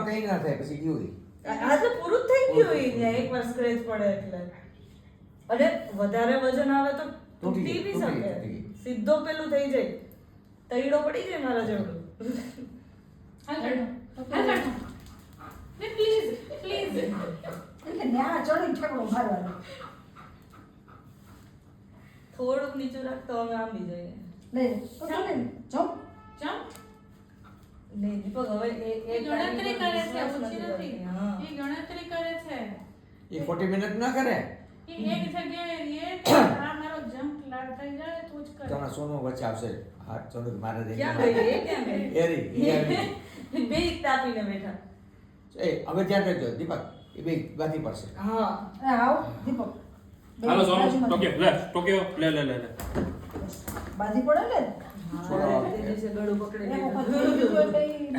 કઈ ના થાય પછી ગયું ઈ. આ તો પૂરું જ થઈ ગયું ઈ ત્યાં એકવાર સ્ક્રેચ પડે એટલે. અને વધારે વજન આવે તો તૂટી બી શકે. સીધો પેલું થઈ જાય. તૈડો પડી જાય મારા જેવડું. પ્લીઝ એટલે ન્યા ચડી ઠેકડો મારવાનો. થોડુંક નીચું રાખતો અમે આંબી જઈએ. નહીં તો ચાલે ને. જાઓ. જમ્પ નહીં દીપક હવે એ ગણતરી કરે છે ઓછી નથી હા એ ગણતરી કરે છે એ ખોટી મહેનત ના કરે. એ એક જગ્યાએ રહે કે આ મારો જમ્પ લાડ થઈ જાય તો જ કરે તમારા સોનું વચ્ચે આવશે હાથ સોનું મારે દે ક્યાં ગઈ એ ક્યાં ગઈ એરી એ આવી. બે તાપીને બેઠા. એ હવે ધ્યાન રાખજો દીપક એ બે બાંધી પડશે. હા આવ દીપક. હાલો સોનું બાજુમાં. ટોક્યો લે બાંધી પડે ને. હા, તે દિવસે ગળું પકડી એમાં લીધું. પછી બીજું એટલે ઈ